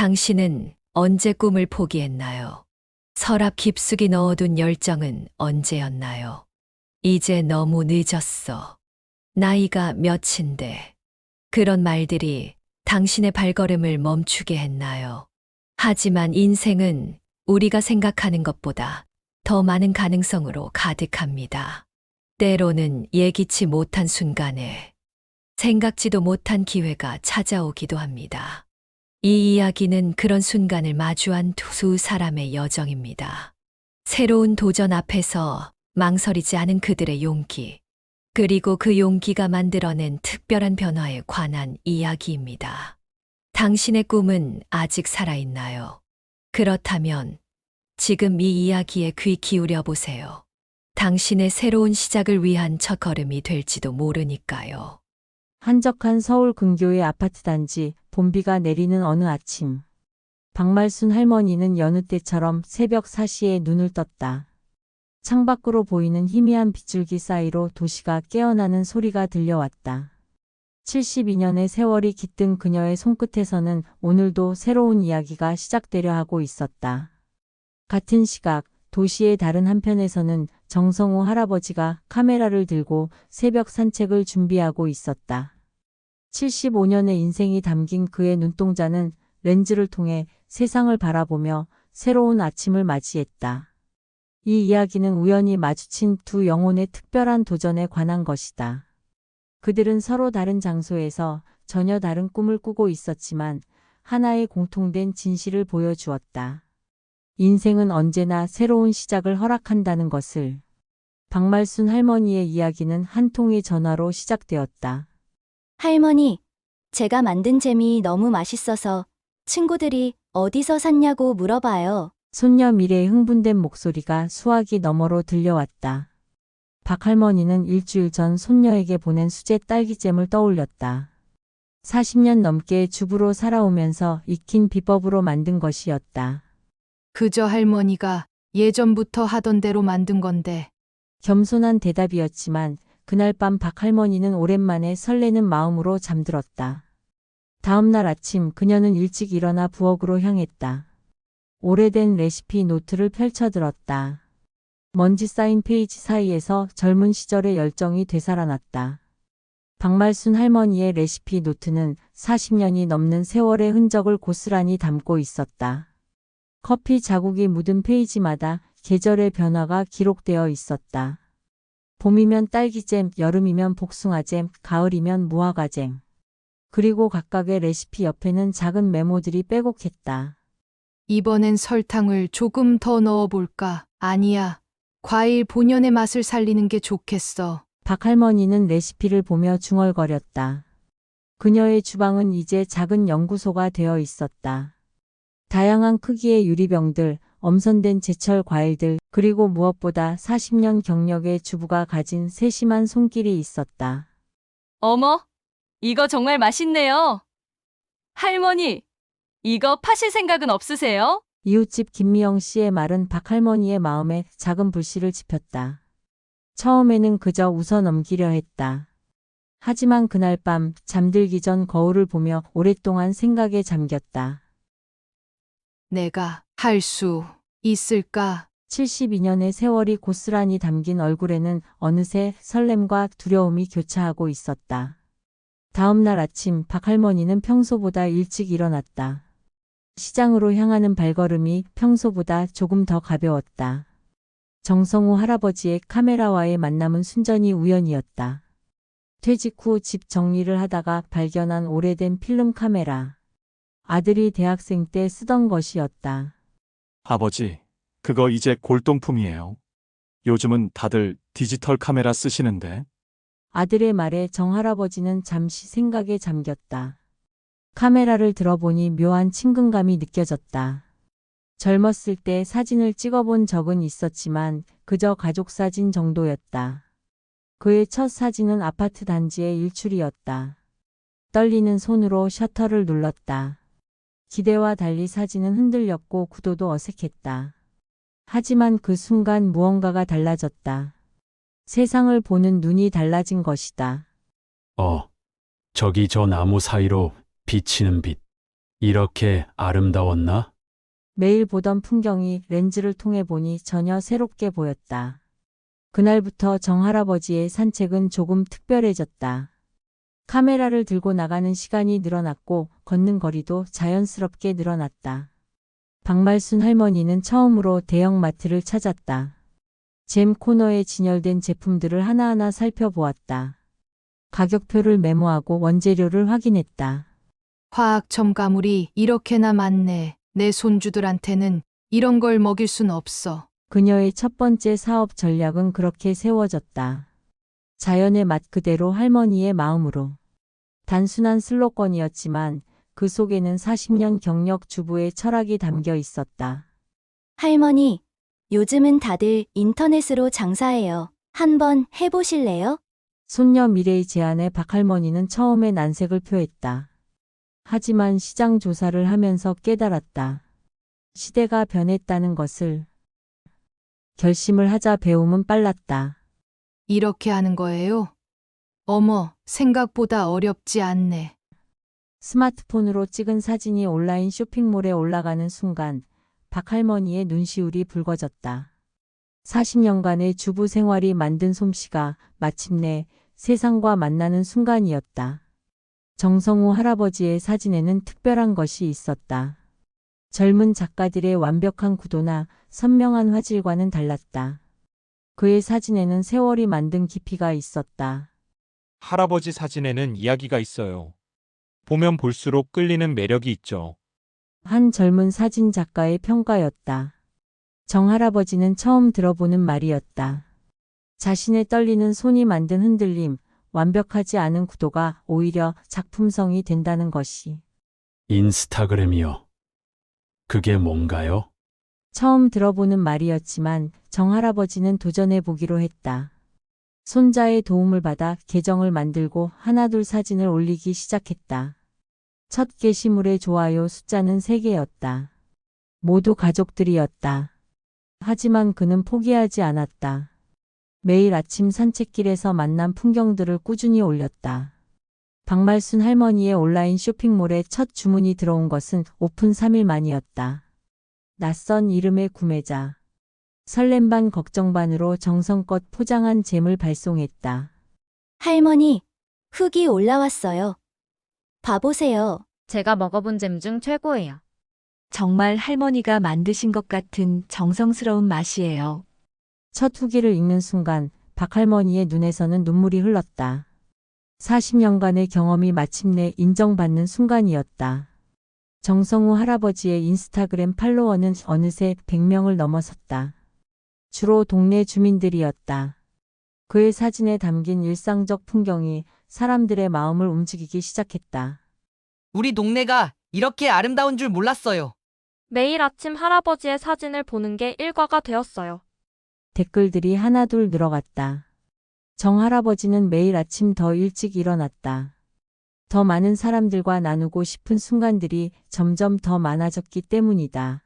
당신은 언제 꿈을 포기했나요? 서랍 깊숙이 넣어둔 열정은 언제였나요? 이제 너무 늦었어. 나이가 몇인데. 그런 말들이 당신의 발걸음을 멈추게 했나요? 하지만 인생은 우리가 생각하는 것보다 더 많은 가능성으로 가득합니다. 때로는 예기치 못한 순간에 생각지도 못한 기회가 찾아오기도 합니다. 이 이야기는 그런 순간을 마주한 두 사람의 여정입니다. 새로운 도전 앞에서 망설이지 않은 그들의 용기, 그리고 그 용기가 만들어낸 특별한 변화에 관한 이야기입니다. 당신의 꿈은 아직 살아있나요? 그렇다면 지금 이 이야기에 귀 기울여 보세요. 당신의 새로운 시작을 위한 첫걸음이 될지도 모르니까요. 한적한 서울 근교의 아파트 단지, 봄비가 내리는 어느 아침. 박말순 할머니는 여느 때처럼 새벽 4시에 눈을 떴다. 창밖으로 보이는 희미한 빗줄기 사이로 도시가 깨어나는 소리가 들려왔다. 72년의 세월이 깃든 그녀의 손끝에서는 오늘도 새로운 이야기가 시작되려 하고 있었다. 같은 시각, 도시의 다른 한편에서는 정성호 할아버지가 카메라를 들고 새벽 산책을 준비하고 있었다. 75년의 인생이 담긴 그의 눈동자는 렌즈를 통해 세상을 바라보며 새로운 아침을 맞이했다. 이 이야기는 우연히 마주친 두 영혼의 특별한 도전에 관한 것이다. 그들은 서로 다른 장소에서 전혀 다른 꿈을 꾸고 있었지만 하나의 공통된 진실을 보여주었다. 인생은 언제나 새로운 시작을 허락한다는 것을. 박말순 할머니의 이야기는 한 통의 전화로 시작되었다. 할머니, 제가 만든 잼이 너무 맛있어서 친구들이 어디서 샀냐고 물어봐요. 손녀 미래의 흥분된 목소리가 수화기 너머로 들려왔다. 박 할머니는 일주일 전 손녀에게 보낸 수제 딸기잼을 떠올렸다. 40년 넘게 주부로 살아오면서 익힌 비법으로 만든 것이었다. 그저 할머니가 예전부터 하던 대로 만든 건데. 겸손한 대답이었지만 그날 밤 박 할머니는 오랜만에 설레는 마음으로 잠들었다. 다음 날 아침 그녀는 일찍 일어나 부엌으로 향했다. 오래된 레시피 노트를 펼쳐들었다. 먼지 쌓인 페이지 사이에서 젊은 시절의 열정이 되살아났다. 박말순 할머니의 레시피 노트는 40년이 넘는 세월의 흔적을 고스란히 담고 있었다. 커피 자국이 묻은 페이지마다 계절의 변화가 기록되어 있었다. 봄이면 딸기잼, 여름이면 복숭아잼, 가을이면 무화과잼. 그리고 각각의 레시피 옆에는 작은 메모들이 빼곡했다. 이번엔 설탕을 조금 더 넣어볼까? 아니야. 과일 본연의 맛을 살리는 게 좋겠어. 박 할머니는 레시피를 보며 중얼거렸다. 그녀의 주방은 이제 작은 연구소가 되어 있었다. 다양한 크기의 유리병들, 엄선된 제철 과일들, 그리고 무엇보다 40년 경력의 주부가 가진 세심한 손길이 있었다. 어머, 이거 정말 맛있네요. 할머니, 이거 파실 생각은 없으세요? 이웃집 김미영 씨의 말은 박 할머니의 마음에 작은 불씨를 지폈다. 처음에는 그저 웃어 넘기려 했다. 하지만 그날 밤 잠들기 전 거울을 보며 오랫동안 생각에 잠겼다. 내가 할 수 있을까? 72년의 세월이 고스란히 담긴 얼굴에는 어느새 설렘과 두려움이 교차하고 있었다. 다음 날 아침 박 할머니는 평소보다 일찍 일어났다. 시장으로 향하는 발걸음이 평소보다 조금 더 가벼웠다. 정성호 할아버지의 카메라와의 만남은 순전히 우연이었다. 퇴직 후 집 정리를 하다가 발견한 오래된 필름 카메라. 아들이 대학생 때 쓰던 것이었다. 아버지, 그거 이제 골동품이에요. 요즘은 다들 디지털 카메라 쓰시는데. 아들의 말에 정 할아버지는 잠시 생각에 잠겼다. 카메라를 들어보니 묘한 친근감이 느껴졌다. 젊었을 때 사진을 찍어본 적은 있었지만 그저 가족 사진 정도였다. 그의 첫 사진은 아파트 단지의 일출이었다. 떨리는 손으로 셔터를 눌렀다. 기대와 달리 사진은 흔들렸고 구도도 어색했다. 하지만 그 순간 무언가가 달라졌다. 세상을 보는 눈이 달라진 것이다. 저기 저 나무 사이로 비치는 빛. 이렇게 아름다웠나? 매일 보던 풍경이 렌즈를 통해 보니 전혀 새롭게 보였다. 그날부터 정할아버지의 산책은 조금 특별해졌다. 카메라를 들고 나가는 시간이 늘어났고 걷는 거리도 자연스럽게 늘어났다. 박말순 할머니는 처음으로 대형마트를 찾았다. 잼 코너에 진열된 제품들을 하나하나 살펴보았다. 가격표를 메모하고 원재료를 확인했다. 화학 첨가물이 이렇게나 많네. 내 손주들한테는 이런 걸 먹일 순 없어. 그녀의 첫 번째 사업 전략은 그렇게 세워졌다. 자연의 맛 그대로 할머니의 마음으로. 단순한 슬로건이었지만 그 속에는 40년 경력 주부의 철학이 담겨 있었다. 할머니, 요즘은 다들 인터넷으로 장사해요. 한번 해보실래요? 손녀 미래의 제안에 박할머니는 처음에 난색을 표했다. 하지만 시장 조사를 하면서 깨달았다. 시대가 변했다는 것을. 결심을 하자 배움은 빨랐다. 이렇게 하는 거예요? 어머, 생각보다 어렵지 않네. 스마트폰으로 찍은 사진이 온라인 쇼핑몰에 올라가는 순간 박할머니의 눈시울이 붉어졌다. 40년간의 주부 생활이 만든 솜씨가 마침내 세상과 만나는 순간이었다. 정성우 할아버지의 사진에는 특별한 것이 있었다. 젊은 작가들의 완벽한 구도나 선명한 화질과는 달랐다. 그의 사진에는 세월이 만든 깊이가 있었다. 할아버지 사진에는 이야기가 있어요. 보면 볼수록 끌리는 매력이 있죠. 한 젊은 사진 작가의 평가였다. 정할아버지는 처음 들어보는 말이었다. 자신의 떨리는 손이 만든 흔들림, 완벽하지 않은 구도가 오히려 작품성이 된다는 것이. 인스타그램이요. 그게 뭔가요? 처음 들어보는 말이었지만 정할아버지는 도전해 보기로 했다. 손자의 도움을 받아 계정을 만들고 하나둘 사진을 올리기 시작했다. 첫 게시물의 좋아요 숫자는 3개였다. 모두 가족들이었다. 하지만 그는 포기하지 않았다. 매일 아침 산책길에서 만난 풍경들을 꾸준히 올렸다. 박말순 할머니의 온라인 쇼핑몰에 첫 주문이 들어온 것은 오픈 3일 만이었다. 낯선 이름의 구매자. 설렘 반 걱정 반으로 정성껏 포장한 잼을 발송했다. 할머니, 후기 올라왔어요. 봐보세요. 제가 먹어본 잼 중 최고예요. 정말 할머니가 만드신 것 같은 정성스러운 맛이에요. 첫 후기를 읽는 순간 박할머니의 눈에서는 눈물이 흘렀다. 40년간의 경험이 마침내 인정받는 순간이었다. 정성우 할아버지의 인스타그램 팔로워는 어느새 100명을 넘어섰다. 주로 동네 주민들이었다. 그의 사진에 담긴 일상적 풍경이 사람들의 마음을 움직이기 시작했다. 우리 동네가 이렇게 아름다운 줄 몰랐어요. 매일 아침 할아버지의 사진을 보는 게 일과가 되었어요. 댓글들이 하나둘 늘어갔다. 정할아버지는 매일 아침 더 일찍 일어났다. 더 많은 사람들과 나누고 싶은 순간들이 점점 더 많아졌기 때문이다.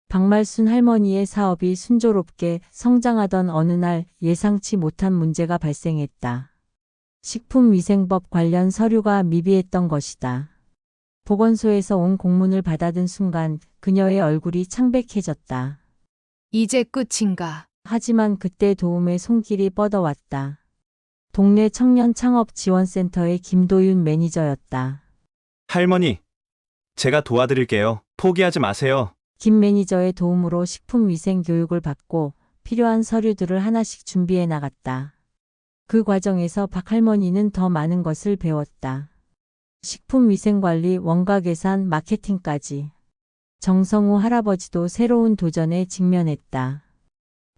박말순 할머니의 사업이 순조롭게 성장하던 어느 날 예상치 못한 문제가 발생했다. 식품위생법 관련 서류가 미비했던 것이다. 보건소에서 온 공문을 받아든 순간 그녀의 얼굴이 창백해졌다. 이제 끝인가? 하지만 그때 도움의 손길이 뻗어왔다. 동네 청년 창업 지원센터의 김도윤 매니저였다. 할머니, 제가 도와드릴게요. 포기하지 마세요. 김 매니저의 도움으로 식품위생 교육을 받고 필요한 서류들을 하나씩 준비해 나갔다. 그 과정에서 박할머니는 더 많은 것을 배웠다. 식품위생관리, 원가 계산, 마케팅까지. 정성우 할아버지도 새로운 도전에 직면했다.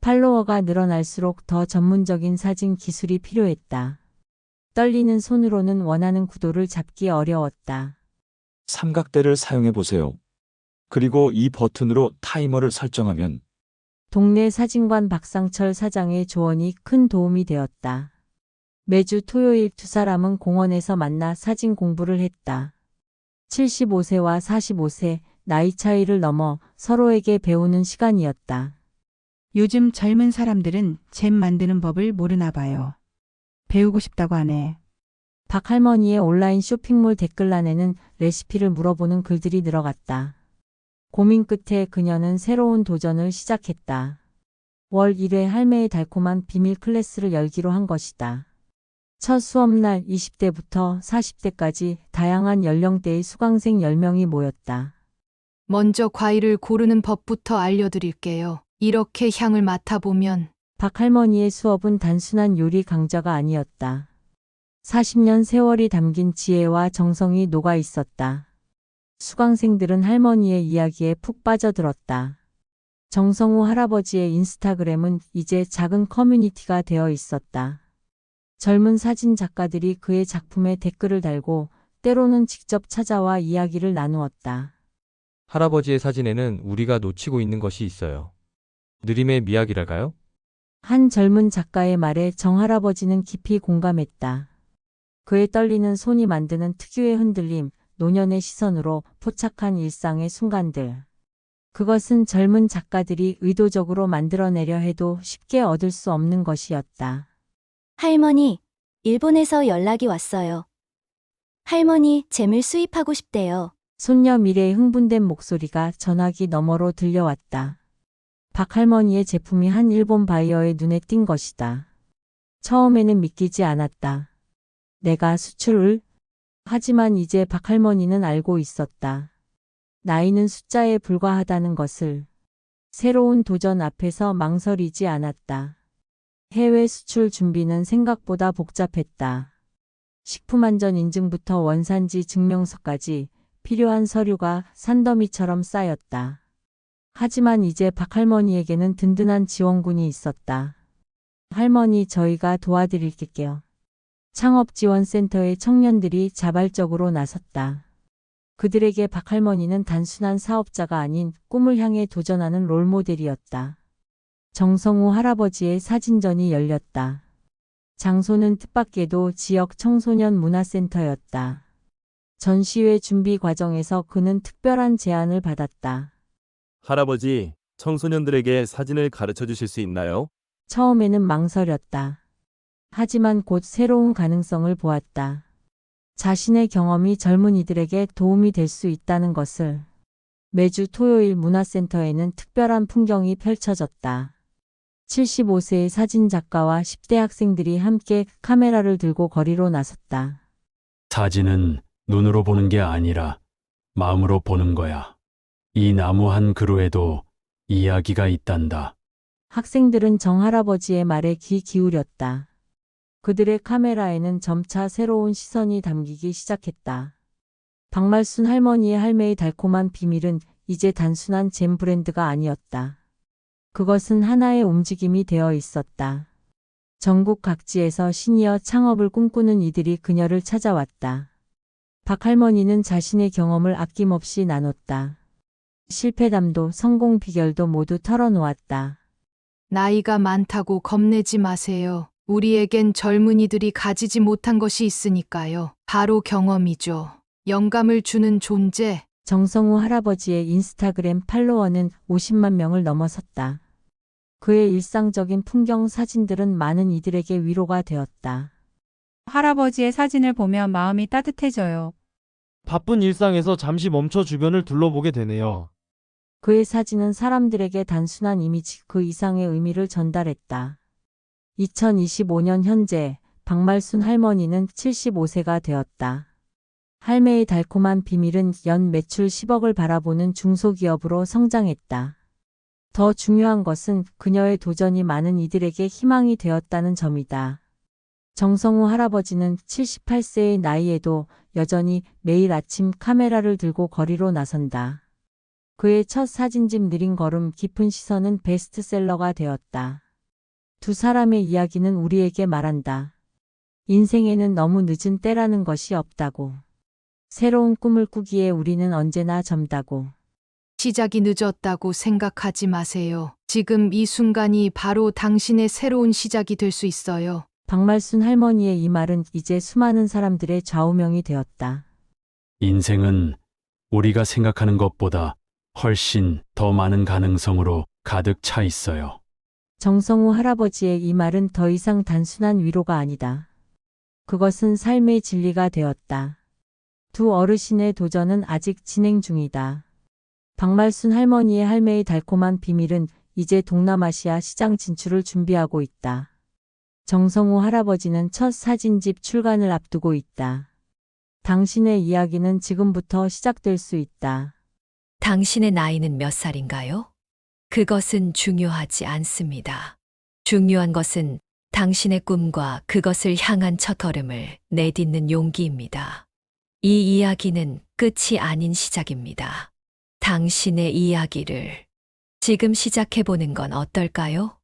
팔로워가 늘어날수록 더 전문적인 사진 기술이 필요했다. 떨리는 손으로는 원하는 구도를 잡기 어려웠다. 삼각대를 사용해 보세요. 그리고 이 버튼으로 타이머를 설정하면 동네 사진관 박상철 사장의 조언이 큰 도움이 되었다. 매주 토요일 두 사람은 공원에서 만나 사진 공부를 했다. 75세와 45세, 나이 차이를 넘어 서로에게 배우는 시간이었다. 요즘 젊은 사람들은 잼 만드는 법을 모르나 봐요. 배우고 싶다고 하네. 박 할머니의 온라인 쇼핑몰 댓글란에는 레시피를 물어보는 글들이 늘어갔다. 고민 끝에 그녀는 새로운 도전을 시작했다. 월 1회 할매의 달콤한 비밀 클래스를 열기로 한 것이다. 첫 수업날 20대부터 40대까지 다양한 연령대의 수강생 10명이 모였다. 먼저 과일을 고르는 법부터 알려드릴게요. 이렇게 향을 맡아보면 박 할머니의 수업은 단순한 요리 강좌가 아니었다. 40년 세월이 담긴 지혜와 정성이 녹아 있었다. 수강생들은 할머니의 이야기에 푹 빠져들었다. 정성우 할아버지의 인스타그램은 이제 작은 커뮤니티가 되어 있었다. 젊은 사진 작가들이 그의 작품에 댓글을 달고 때로는 직접 찾아와 이야기를 나누었다. 할아버지의 사진에는 우리가 놓치고 있는 것이 있어요. 느림의 미학이랄까요? 한 젊은 작가의 말에 정할아버지는 깊이 공감했다. 그의 떨리는 손이 만드는 특유의 흔들림, 노년의 시선으로 포착한 일상의 순간들. 그것은 젊은 작가들이 의도적으로 만들어내려 해도 쉽게 얻을 수 없는 것이었다. 할머니, 일본에서 연락이 왔어요. 할머니, 잼을 수입하고 싶대요. 손녀 미래의 흥분된 목소리가 전화기 너머로 들려왔다. 박 할머니의 제품이 한 일본 바이어의 눈에 띈 것이다. 처음에는 믿기지 않았다. 내가 수출을? 하지만 이제 박 할머니는 알고 있었다. 나이는 숫자에 불과하다는 것을. 새로운 도전 앞에서 망설이지 않았다. 해외 수출 준비는 생각보다 복잡했다. 식품안전 인증부터 원산지 증명서까지 필요한 서류가 산더미처럼 쌓였다. 하지만 이제 박 할머니에게는 든든한 지원군이 있었다. 할머니, 저희가 도와드릴게요. 창업지원센터의 청년들이 자발적으로 나섰다. 그들에게 박 할머니는 단순한 사업자가 아닌 꿈을 향해 도전하는 롤모델이었다. 정성우 할아버지의 사진전이 열렸다. 장소는 뜻밖에도 지역 청소년 문화센터였다. 전시회 준비 과정에서 그는 특별한 제안을 받았다. 할아버지, 청소년들에게 사진을 가르쳐 주실 수 있나요? 처음에는 망설였다. 하지만 곧 새로운 가능성을 보았다. 자신의 경험이 젊은이들에게 도움이 될 수 있다는 것을. 매주 토요일 문화센터에는 특별한 풍경이 펼쳐졌다. 75세의 사진작가와 10대 학생들이 함께 카메라를 들고 거리로 나섰다. 사진은 눈으로 보는 게 아니라 마음으로 보는 거야. 이 나무 한 그루에도 이야기가 있단다. 학생들은 정할아버지의 말에 귀 기울였다. 그들의 카메라에는 점차 새로운 시선이 담기기 시작했다. 박말순 할머니의 할매의 달콤한 비밀은 이제 단순한 잼 브랜드가 아니었다. 그것은 하나의 움직임이 되어 있었다. 전국 각지에서 시니어 창업을 꿈꾸는 이들이 그녀를 찾아왔다. 박 할머니는 자신의 경험을 아낌없이 나눴다. 실패담도 성공 비결도 모두 털어놓았다. 나이가 많다고 겁내지 마세요. 우리에겐 젊은이들이 가지지 못한 것이 있으니까요. 바로 경험이죠. 영감을 주는 존재. 정성우 할아버지의 인스타그램 팔로워는 50만 명을 넘어섰다. 그의 일상적인 풍경 사진들은 많은 이들에게 위로가 되었다. 할아버지의 사진을 보면 마음이 따뜻해져요. 바쁜 일상에서 잠시 멈춰 주변을 둘러보게 되네요. 그의 사진은 사람들에게 단순한 이미지 그 이상의 의미를 전달했다. 2025년 현재 박말순 할머니는 75세가 되었다. 할매의 달콤한 비밀은 연 매출 10억을 바라보는 중소기업으로 성장했다. 더 중요한 것은 그녀의 도전이 많은 이들에게 희망이 되었다는 점이다. 정성우 할아버지는 78세의 나이에도 여전히 매일 아침 카메라를 들고 거리로 나선다. 그의 첫 사진집 느린 걸음 깊은 시선은 베스트셀러가 되었다. 두 사람의 이야기는 우리에게 말한다. 인생에는 너무 늦은 때라는 것이 없다고. 새로운 꿈을 꾸기에 우리는 언제나 젊다고. 시작이 늦었다고 생각하지 마세요. 지금 이 순간이 바로 당신의 새로운 시작이 될 수 있어요. 박말순 할머니의 이 말은 이제 수많은 사람들의 좌우명이 되었다. 인생은 우리가 생각하는 것보다 훨씬 더 많은 가능성으로 가득 차 있어요. 정성우 할아버지의 이 말은 더 이상 단순한 위로가 아니다. 그것은 삶의 진리가 되었다. 두 어르신의 도전은 아직 진행 중이다. 박말순 할머니의 할매의 달콤한 비밀은 이제 동남아시아 시장 진출을 준비하고 있다. 정성우 할아버지는 첫 사진집 출간을 앞두고 있다. 당신의 이야기는 지금부터 시작될 수 있다. 당신의 나이는 몇 살인가요? 그것은 중요하지 않습니다. 중요한 것은 당신의 꿈과 그것을 향한 첫걸음을 내딛는 용기입니다. 이 이야기는 끝이 아닌 시작입니다. 당신의 이야기를 지금 시작해보는 건 어떨까요?